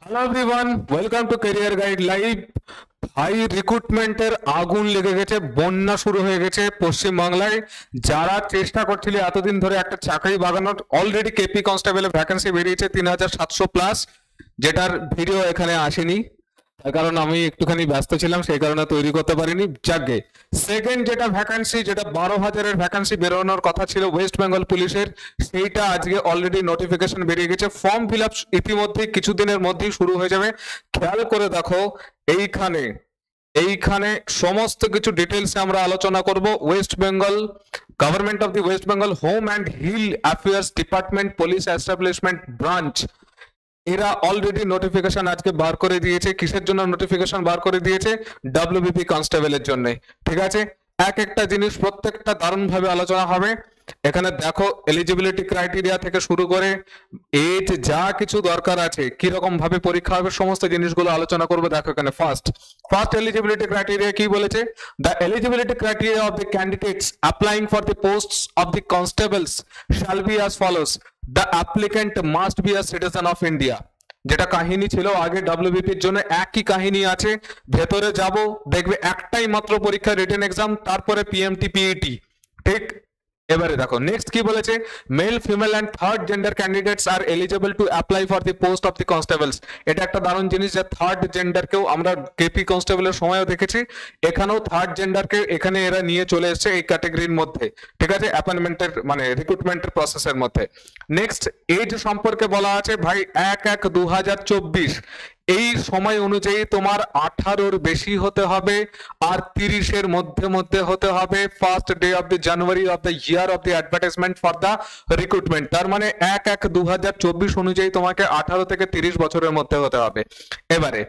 Hello everyone, welcome to career guide live. ভাই, রিক্রুটমেন্টের আগুন লেগে গেছে, বন্যা শুরু হয়ে গেছে পশ্চিমবাংলায়। যারা চেষ্টা করছিল এতদিন ধরে একটা চাকরি বাগানোর, অলরেডি কেপি কনস্টেবলের ভ্যাকেন্সি বেরিয়েছে 3700+, যেটার ভিডিও এখানে আসেনি, তার কারণ আমি একটুখানি ব্যস্ত ছিলাম, সেই কারণে তৈরি করতে পারিনি। যাকে সেকেন্ড যেটা ভ্যাকেন্সি, যেটা 12,000-এর ভ্যাকেন্সি বেরোনোর কথা ছিল ওয়েস্ট বেঙ্গল পুলিশের, সেইটা আজকে অলরেডি নোটিফিকেশন বেরিয়ে গেছে। ফর্ম ফিল আপ ইতিমধ্যে কিছুদিনের মধ্যেই শুরু হয়ে যাবে। খেয়াল করে দেখো, এইখানে এইখানে সমস্ত কিছু ডিটেলস আমরা আলোচনা করব। West Bengal government of the West Bengal home and hill affairs department police establishment branch, এরা অলরেডি নোটিফিকেশন আজকে বার করে দিয়েছে। কিসের জন্য নোটিফিকেশন বার করে দিয়েছে? ডব্লিউবিপি কনস্টেবলের জন্য। ঠিক আছে, এক একটা জিনিস প্রত্যেকটা দারুণ ভাবে আলোচনা হবে। এখানে দেখো, এলিজিবিলিটি ক্রাইটেরিয়া থেকে শুরু করে এজ, যা কিছু দরকার আছে, কি রকম ভাবে পরীক্ষা হবে, সমস্ত জিনিসগুলো আলোচনা করবো। দেখো এখানে ফার্স্ট এলিজিবিলিটি ক্রাইটেরিয়া কি বলেছে? The eligibility criteria of the candidates applying for the posts of the constables shall be as follows. The applicant must be a citizen of India. যেটা কাহিনী ছিল আগে ডব্লিউবিপির জন্য, একই কাহিনী আছে। ভেতরে যাব, দেখবে একটাই মাত্র পরীক্ষা, রিটেন এক্সাম, তারপরে পিএমটি পিইটি। ঠিক, এবারে দেখো নেক্সট কি বলেছে। Male, female and third gender candidates are eligible to apply for the post of the constables. এটা একটা দারুণ জিনিস যে থার্ড জেন্ডারকেও আমরা কেপি কনস্টেবলের সময়ও দেখেছি, এখানেও থার্ড জেন্ডারকে এখানে এরা নিয়ে চলে এসেছে এই ক্যাটাগরির মধ্যে। ঠিক আছে, অ্যাপয়েন্টমেন্টের মানে রিক্রুটমেন্টের প্রসেসের মধ্যে। নেক্সট এজ সম্পর্কে বলা আছে ভাই, 1/1/2024 এই সময় অনুযায়ী তোমার 18-র বেশি হতে হবে আর 30-এর মধ্যে মধ্যে হতে হবে। First day of the January of the year of the advertisement for the recruitment. তার মানে 1/1/2024 অনুযায়ী তোমাকে 18 থেকে 30 বছরের মধ্যে হতে হবে। এবারে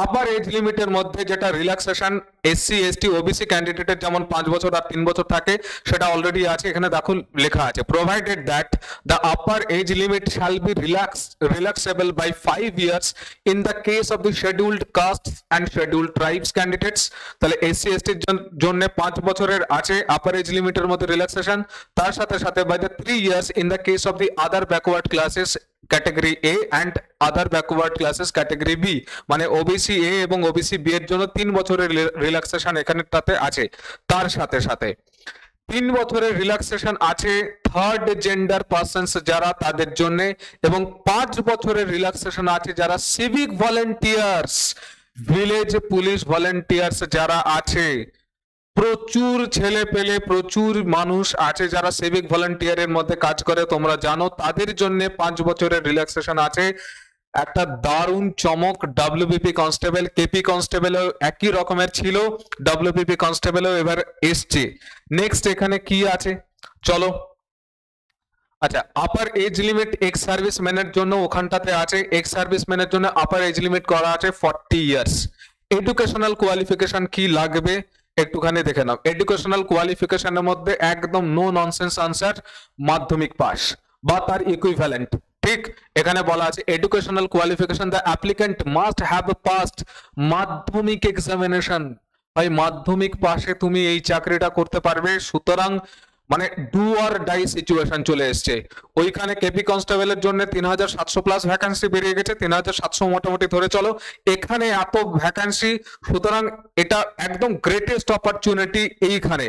আপার এজ লিমিটের মধ্যে যেটা রিল্যাক্সেশন এসসি এসটি ওবিসি ক্যান্ডিডেটের যেমন 5 বছর আর 3 বছর থাকে, সেটা অলরেডি আছে। এখানে দেখো লেখা আছে, provided that the upper age limit shall be relaxable by 5 years in the case of the scheduled caste and scheduled tribes candidates. তাহলে এসসি এসটির জন্য 5 বছরের আছে আপার এজ লিমিটের মধ্যে রিল্যাক্সেশন। তার সাথে সাথে by the 3 years in the case of the other backward classes category A and other backward classes category B, মানে ওবিসি এ এবং ওবিসি বি এর জন্য 3 বছরের রিল্যাক্সেশন এখানেটাতে আছে। তার সাথে সাথে 3 বছরের রিল্যাক্সেশন আছে থার্ড জেন্ডার পার্সনস যারা, তাদের জন্য, এবং 5 বছরের রিল্যাক্সেশন আছে যারা civic volunteers, village police volunteers যারা আছে। প্রচুর ছেলে পেলে, প্রচুর মানুষ আছে যারা সিভিক ভলেন্টিয়ারের মধ্যে কাজ করে, তোমরা জানো, তাদের জন্য 5 বছরের রিল্যাক্সেশন আছে। একটা দারুণ চমক, ডব্লিউবিপি কনস্টেবল, কেপি কনস্টেবলও একই রকমের ছিল, ডব্লিউবিপি কনস্টেবলও এবার এসছে। নেক্সট এখানে কি আছে চলো। আচ্ছা, আপার এজ লিমিট এক্স সার্ভিসম্যানের জন্য ওখানটাতে আছে, এক্স সার্ভিসম্যানের জন্য আপার এজ লিমিট করা আছে 40 ইয়ার্স। এডুকেশনাল কোয়ালিফিকেশন কি লাগবে একটুখানি দেখে নাও। এডুকেশনাল কোয়ালিফিকেশনের মধ্যে একদম নো ননসেন্স আনসার, মাধ্যমিক পাস বা তার ইকুইভ্যালেন্ট। ঠিক, এখানে বলা আছে educational qualification the applicant must have passed মাধ্যমিক এক্সামিনেশন। ভাই, মাধ্যমিক পাশে তুমি এই চাকরিটা করতে পারবে। সুতরাং মানে ডু অর ডাই সিচুয়েশন চলে এসছে ওইখানে। কেপি কনস্টেবলের জন্য 3700+ ভ্যাকান্সি বেরিয়ে গেছে, 3700 মোটামুটি ধরে চলো। এখানে এত ভ্যাকান্সি, সুতরাং এটা একদম গ্রেটেস্ট অপরচুনিটি। এইখানে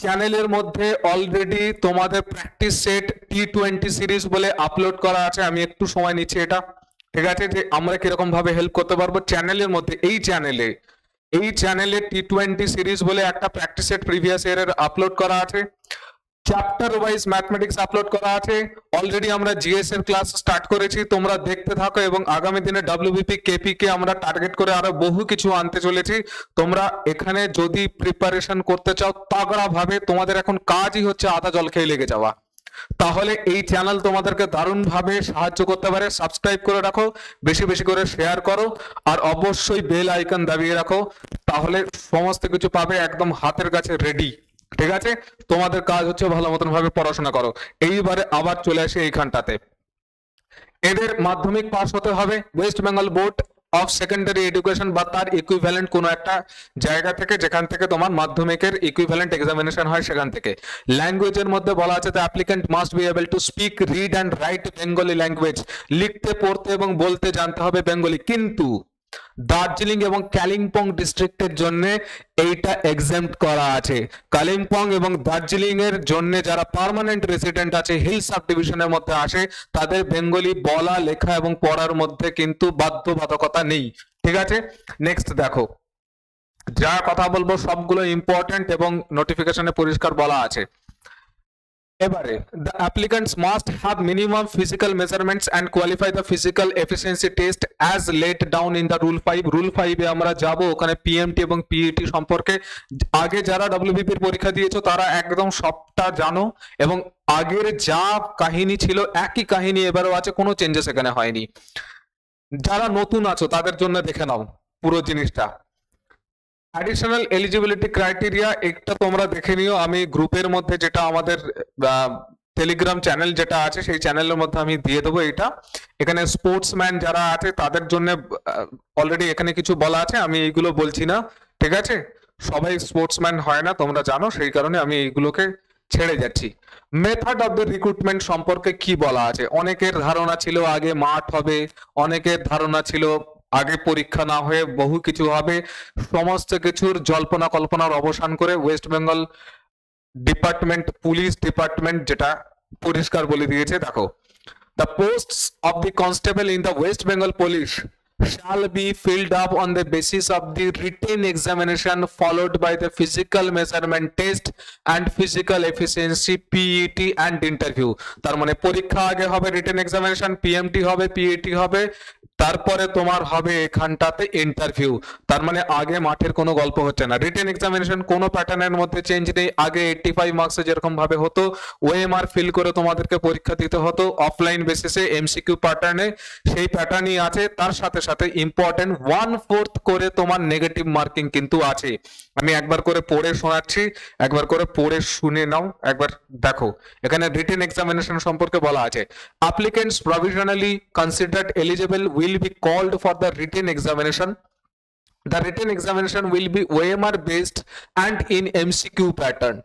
চ্যানেলের মধ্যে অলরেডি তোমাদের প্র্যাকটিস সেট T20 সিরিজ বলে আপলোড করা আছে। আমি একটু সময় নিচ্ছি এটা, ঠিক আছে, যে আমরা কিরকম ভাবে হেল্প করতে পারবো চ্যানেলের মধ্যে। এই চ্যানেলে T20 সিরিজ বলে একটা প্র্যাকটিস সেট প্রিভিয়াস ইয়ারের আপলোড করা আছে। চ্যাপ্টার ওয়াইজ ম্যাথমেটিক্স আপলোড করা আছে। অলরেডি আমরা জিএস এর ক্লাস স্টার্ট করেছি, তোমরা দেখতে থাকো, এবং আগামী দিনে ডব্লিউবিপি কেপি কে আমরা টার্গেট করে আরো বহু কিছু আনতে চলেছি। তোমরা এখানে যদি প্রিপারেশন করতে চাও তাগড়া ভাবে, তোমাদের এখন কাজই হচ্ছে আদা জল খেয়ে লেগে যাওয়া, তাহলে এই চ্যানেল তোমাদেরকে দারুণ ভাবে সাহায্য করতে পারে। সাবস্ক্রাইব করে রাখো, বেশি বেশি করে শেয়ার করো, আর অবশ্যই বেল আইকন দাবিয়ে রাখো, তাহলে সমস্ত কিছু পাবে একদম হাতের কাছে রেডি। ঠিক আছে, তোমাদের কাজ হচ্ছে ভালো মতন ভাবে পড়াশোনা করো। এইবারে আবার চলে আসে এইখানটাতে, এদের মাধ্যমিক পাস হতে হবে। West Bengal board of secondary education বা তার ইকুইভ্যালেন্ট কোনো একটা জায়গা থেকে, যেখান থেকে তোমার মাধ্যমিকের ইকুইভ্যালেন্ট এক্সামিনেশন হয় সেখান থেকে। ল্যাঙ্গুয়েজের মধ্যে বলা আছে the applicant must be able to speak, read and write Bengali language, লিখতে পড়তে এবং বলতে জানতে হবে বেঙ্গলি। কিন্তু দার্জিলিং এবং কালিম্পং ডিস্ট্রিক্টের জন্য এইটা এক্সেম্পট করা আছে। কালিম্পং এবং দার্জিলিং এর জন্য যারা পার্মানেন্ট রেসিডেন্ট আছে হিল সাব ডিভিশনের মধ্যে আসে, তাদের বেঙ্গলি বলা, লেখা এবং পড়ার মধ্যে কিন্তু বাধ্যবাধকতা নেই। ঠিক আছে, নেক্সট দেখো, যা কথা বলবো সবগুলো ইম্পর্টেন্ট এবং নোটিফিকেশনে পরিষ্কার বলা আছে। এবারে the applicants must have minimum physical measurements and qualify the physical efficiency test as laid down in the rule 5। rule 5 এ আমরা যাব, ওখানে পিএমটি এবং পিইটি সম্পর্কে আগে যারা ডব্লিউবিপি এর পরীক্ষা দিয়েছো তারা একদম সবটা জানো, এবং আগের যা কাহিনী ছিল একই কাহিনী এবারেও আছে, কোনো চেঞ্জেস এখানে হয়নি। যারা নতুন আছো তাদের জন্য দেখে নাও পুরো জিনিসটা। অ্যাডিশনাল এলিজিবিলিটি ক্রাইটেরিয়া একটা তোমরা দেখে নিও, আমি গ্রুপের মধ্যে যেটা আমাদের টেলিগ্রাম চ্যানেল যেটা আছে সেই চ্যানেলের মধ্যে আমি দিয়ে দেবো এটা। এখানে স্পোর্টসম্যান যারা আছে তাদের জন্য অলরেডি এখানে কিছু বলা আছে, আমি এইগুলো বলছি না। ঠিক আছে, সবাই স্পোর্টসম্যান হয় না তোমরা জানো, সেই কারণে আমি এইগুলোকে ছেড়ে যাচ্ছি। মেথড অফ দ্য রিক্রুটমেন্ট সম্পর্কে কি বলা আছে? অনেকের ধারণা ছিল আগে মাঠ হবে, অনেকের ধারণা ছিল আগে পরীক্ষা না হয়ে বহু কিছু হবে। সমস্ত কিছুর জল্পনা কল্পনার অবসান করে West Bengal department, police department যেটা পরিষ্কার বলে দিয়েছে, দেখো, the posts of the constable in the West Bengal Police shall be filled up on the basis of the written examination followed by the physical measurement test and physical efficiency PET and interview। তার মানে পরীক্ষা আগে হবে, written examination, PMT হবে, PAT হবে, তারপরে তোমার হবে এখানটাতে ইন্টারভিউ। তার মানে আগে মাঠের কোনো গল্প হচ্ছে না। রিটেন এক্সামিনেশন কোনো প্যাটার্নের মধ্যে চেঞ্জ নেই, আগে 85 মার্কসে যেরকম ভাবে হতো ওএমআর ফিল করে তোমাদেরকে পরীক্ষা দিতে হতো অফলাইন বেসিসে এমসিকিউ প্যাটার্নে, সেই প্যাটার্নই আছে। তার সাথে সাথে ইম্পর্টেন্ট 1/4 করে তোমার নেগেটিভ মার্কিং কিন্তু আছে। আমি একবার করে পড়ে শোনাচ্ছি, একবার করে পড়ে শুনে নাও, একবার দেখো। এখানে রিটেন এক্সামিনেশন সম্পর্কে বলা আছে, applicants provisionally considered eligible will be called for the written examination. The written examination will be OMR based and in MCQ pattern,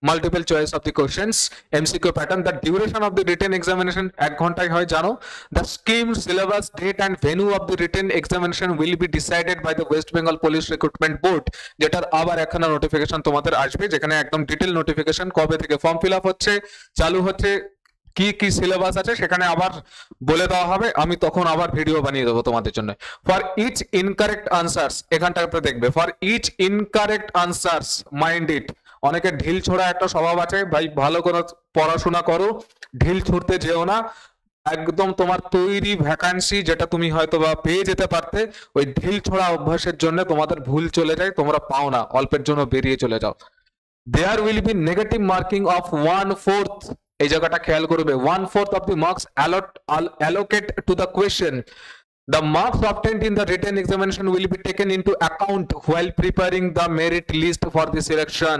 multiple choice of the questions, MCQ pattern। The duration of the written examination 1 ঘন্টায় হয় জানো। The scheme, syllabus, date and venue of the written examination will be decided by the West Bengal Police Recruitment Board। যেটার আবার একখানা notification তোমাদের আসবে, যেখানে একদম ডিটেল নোটিফিকেশন কবে থেকে ফর্ম ফিল আপ হচ্ছে, চালু হচ্ছে, কি কি সিলেবাস আছে সেখানে আবার বলে দেওয়া হবে। আমি তখন আবার ভিডিও বানিয়ে দেবো তোমাদের জন্য। ফর ইচ ইনকারেক্ট আনসার্স, এখানটাতে দেখবে for each incorrect answers mind it. অনেকে ঢিল ছোড়া একটা স্বভাব আছে, ভাই ভালো করে পড়াশোনা করো, ঢিল ছুটতে যেও না। একদম তোমার তৈরি ভ্যাকান্সি যেটা তুমি হয়তো বা পেয়ে যেতে পারতে, ওই ঢিল ছোড়া অভ্যাসের জন্য তোমাদের ভুল চলে যায়, তোমরা পাও না, অল্পের জন্য বেরিয়ে চলে যাও। There will be negative marking of 1/4, এই জায়গাটা খেয়াল করবে, 1/4 of the marks allocate to the question। The marks obtained in the written examination will be taken into account while preparing the merit list for the selection।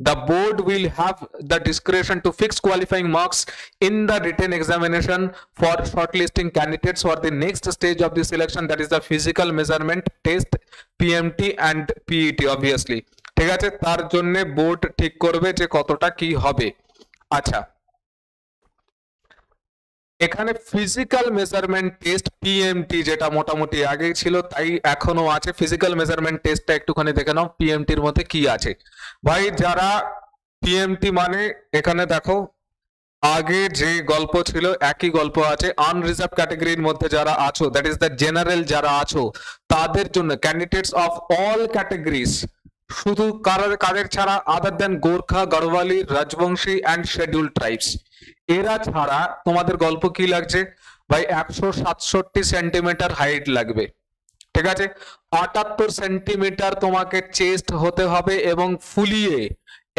The board will have the discretion to fix qualifying marks in the written examination for shortlisting candidates for the next stage of the selection, that is the physical measurement test, PMT and PET obviously। ঠিক আছে, তার জন্য board ঠিক করবে যে কতটা কি হবে। আচ্ছা, এখানে ফিজিক্যাল মেজারমেন্ট টেস্ট পিএমটি যেটা মোটামুটি আগে ছিল তাই এখনো আছে, ফিজিক্যাল মেজারমেন্ট টেস্টটা একটুখানি দেখে নাও পিএমটির মধ্যে কি আছে। ভাই যারা পিএমটি মানে এখানে দেখো আগে যে গল্প ছিল একই গল্প আছে। আনরিজার্ভ ক্যাটাগরির মধ্যে যারা আছো, দ্যাট ইজ দ্য জেনারেল যারা আছো, তাদের জন্য ক্যান্ডিডেটস অফ অল ক্যাটাগরিজ, শুধু কাদের ছাড়া, other than Gorkha, Garhwali, Rajbanshi and schedule tribes, এরা ছাড়া তোমাদের গল্প কি লাগছে ভাই? 167 সেন্টিমিটার হাইট লাগবে। ঠিক আছে, 78 সেন্টিমিটার তোমাকে চেস্ট হতে হবে এবং ফুলিয়ে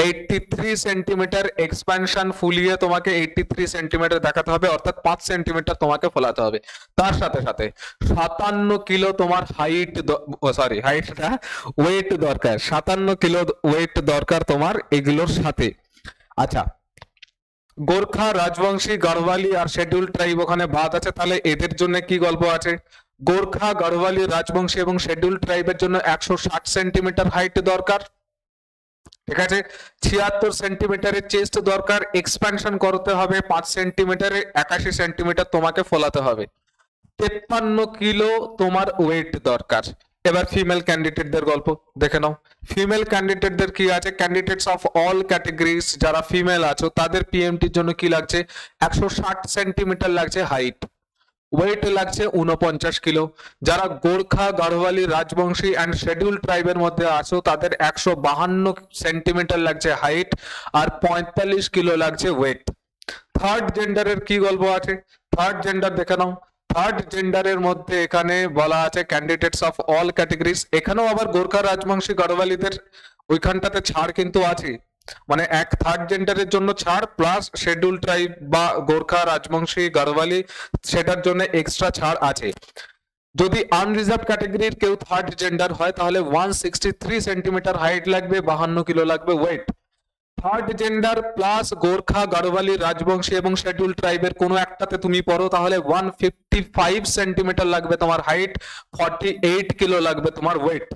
83 সেন্টিমিটার এক্সপ্যানশন, ফুলিয়ে তোমাকে 83 সেন্টিমিটার দেখাতে হবে, অর্থাৎ 5 সেন্টিমিটার তোমাকে ফোলাতে হবে। তার সাথে সাথে 57 কিলো তোমার হাইটটা ওয়েট দরকার, 57 কিলো ওয়েট দরকার তোমার এগুলোর সাথে। আচ্ছা, গোর্খা, রাজবংশী, গড়ওয়ালি আর শিডিউল ট্রাইব ওখানে বাদ আছে, তাহলে এদের জন্য কি গল্প আছে? গোর্খা, গড়ওয়ালি, রাজবংশী এবং শিডিউল ট্রাইবের জন্য 160 সেন্টিমিটার হাইট দরকার। ঠিক আছে, 76 সেন্টিমিটারের চেস্ট দরকার। এক্সপ্যানশন করতে হবে 5 সেন্টিমিটারে, 81 সেন্টিমিটার তোমাকে ফোলাতে হবে। 53 কিলো তোমার ওয়েট দরকার। এবার ফিমেল ক্যান্ডিডেটদের গল্প দেখে নাও। ফিমেল ক্যান্ডিডেটদের কি আছে? ক্যান্ডিডেটস অফ অল ক্যাটাগরিজ যারা ফিমেল আছো তাদের পিএমটির জন্য কি লাগছে? 160 সেন্টিমিটার লাগছে হাইট। ওয়েট লাগছে 49 কিলো। যারা গোর্খা, গড়ওয়ালি, রাজবংশী অ্যান্ড শিডিউল ট্রাইবের মধ্যে আছো তাদের 152 সেন্টিমিটার লাগছে হাইট আর 45 কিলো লাগছে ওয়েট। থার্ড জেন্ডারের কি গল্প আছে? থার্ড জেন্ডার দেখে নাও। থার্ড জেন্ডারের মধ্যে এখানে বলা আছে ক্যান্ডিডেটস অফ অল ক্যাটাগরিজ। এখানেও আবার গোর্খা, রাজবংশী, গড়ওয়ালিদের ওইখানটাতে ছাড় কিন্তু আছে, মানে এক থার্ড জেন্ডারের জন্য ছাড় প্লাস শিডিউল ট্রাইব বা গোর্খা, রাজবংশী, গড়ওয়ালি সেটার জন্য এক্সট্রা ছাড় আছে। যদি আনরিজার্ভ ক্যাটাগরির কেউ থার্ড জেন্ডার হয় তাহলে 163 সেন্টিমিটার হাইট লাগবে, 52 কিলো লাগবে weight. Third gender plus Gorkha, Garhwali, Rajbanshi এবং শিডিউল ট্রাইবের কোনো একটাতে তুমি পড়ো তাহলে 155 সেন্টিমিটার লাগবে তোমার হাইট, 48 কিলো লাগবে তোমার ওয়েট।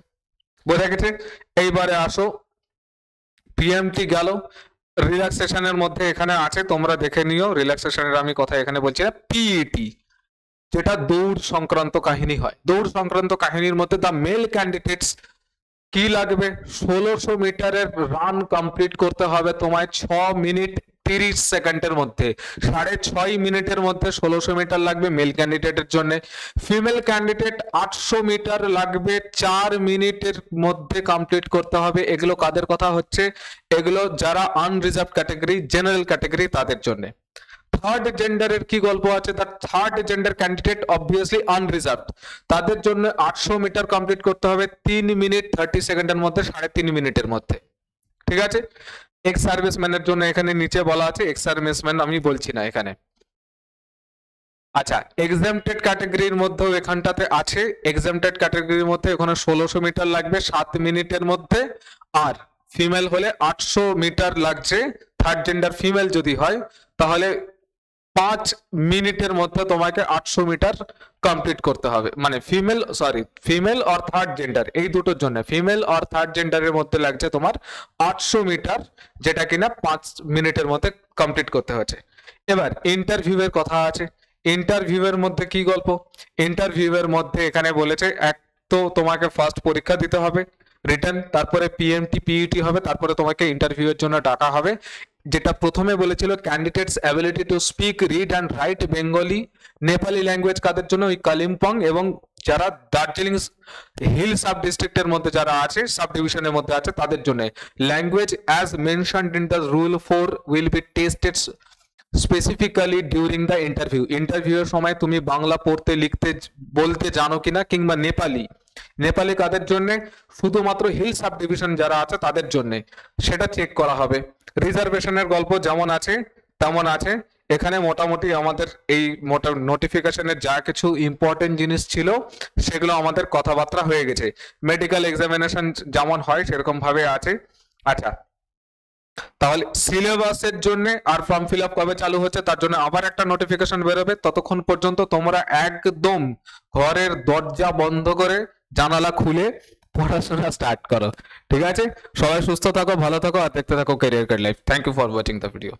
বোঝা গেছে? এইবারে আসো, পিএমটি গেল। রিল্যাক্সেশনের মধ্যে এখানে আছে, তোমরা দেখে নিও। রিল্যাক্সেশনের আমি কথা এখানে বলছি না। পিইটি যেটা দৌড় সংক্রান্ত কাহিনী হয়, দৌড় সংক্রান্ত কাহিনীর মধ্যে দ্য মেল ক্যান্ডিডেটস কি লাগবে? 1600 মিটারের রান কমপ্লিট করতে হবে তোমায় 6 মিনিট 30 সেকেন্ডের মধ্যে। 6.5 মিনিটের মধ্যে 1600 মিটার লাগবে মেল ক্যান্ডিডেটের জন্য। ফিমেল ক্যান্ডিডেট 800 মিটার লাগবে 4 মিনিটের মধ্যে কমপ্লিট করতে হবে। এগুলো কাদের কথা হচ্ছে? এগুলো যারা আনরিজার্ভ ক্যাটাগরি, জেনারেল ক্যাটাগরি তাদের জন্য। থার্ড জেন্ডারের কি গল্প আছে? The third gender candidate obviously unreserved, তাদের জন্য 800 মিটার কমপ্লিট করতে হবে 3 মিনিট 30 সেকেন্ডের মধ্যে, 3.5 মিনিটের মধ্যে। ঠিক আছে? এক্স সার্ভিসম্যানের জন্য এখানে নিচে বলা আছে, এক্স সার্ভিসম্যান আমি বলছি না এখানে। আচ্ছা, এক্সামটেড ক্যাটাগরির মধ্যেও এখানটাতে আছে। এক্সামটেড ক্যাটাগরির মধ্যে এখানে 1600 মিটার লাগবে 7 মিনিটের মধ্যে, আর ফিমেল হলে 800 মিটার লাগছে। থার্ড জেন্ডার ফিমেল যদি হয় তাহলে 5 মিনিটের মধ্যে তোমাকে 800 মিটার কমপ্লিট করতে হবে। মানে ফিমেল আর থার্ড জেন্ডার এই দুটোর জন্য, ফিমেল আর থার্ড জেন্ডারের মধ্যে লাগছে তোমার 800 মিটার, যেটা কিনা 5 মিনিটের মধ্যে কমপ্লিট করতে হচ্ছে। এবার ইন্টারভিউয়ের কথা আছে। ইন্টারভিউয়ের মধ্যে কি গল্প? ইন্টারভিউয়ের মধ্যে এখানে বলেছে এক তো তোমাকে ফার্স্ট পরীক্ষা দিতে হবে রিটেন, তারপরে পিএমটি পিইটি হবে, তারপরে তোমাকে ইন্টারভিউয়ের জন্য ডাকা হবে। যেটা প্রথমে বলেছিল candidates ability to speak, read and write Bengali, Nepali language কাদের জন্য? ওই কালিম্পং এবং যারা দার্জিলিং হিল সাব ডিস্ট্রিক্টের মধ্যে যারা আছে, সাব ডিভিশনের মধ্যে আছে তাদের জন্য। Language as mentioned in the rule 4 will be tested specifically during the interview. ইন্টারভিউয়ের সময় তুমি বাংলা পড়তে, লিখতে, বলতে জানো কিনা, কিংবা নেপালি কাদের জন্য? শুধুমাত্র হিল সাব ডিভিশন যারা আছে তাদের জন্য, সেটা চেক করা হবে। রিজার্ভেশনের গল্প যেমন আছে তেমন আছে এখানে। মোটামুটি আমাদের এই নোটিফিকেশনের যা কিছু ইম্পর্টেন্ট জিনিস ছিল সেগুলো আমাদের কথাবার্তা হয়ে গেছে। মেডিকেল এক্সামিনেশন যেমন হয় সেরকম ভাবে আছে। আচ্ছা, তাহলে সিলেবাসের জন্য আর ফর্ম ফিল আপ কবে চালু হচ্ছে তার জন্য আবার একটা নোটিফিকেশন বেরোবে। ততক্ষণ পর্যন্ত তোমরা একদম ঘরের দরজা বন্ধ করে জানালা খুলে পড়াশোনা স্টার্ট করো। ঠিক আছে? সবাই সুস্থ থাকো, ভালো থাকো আর দেখতে থাকো Career Guide Life. Thank you for watching the video.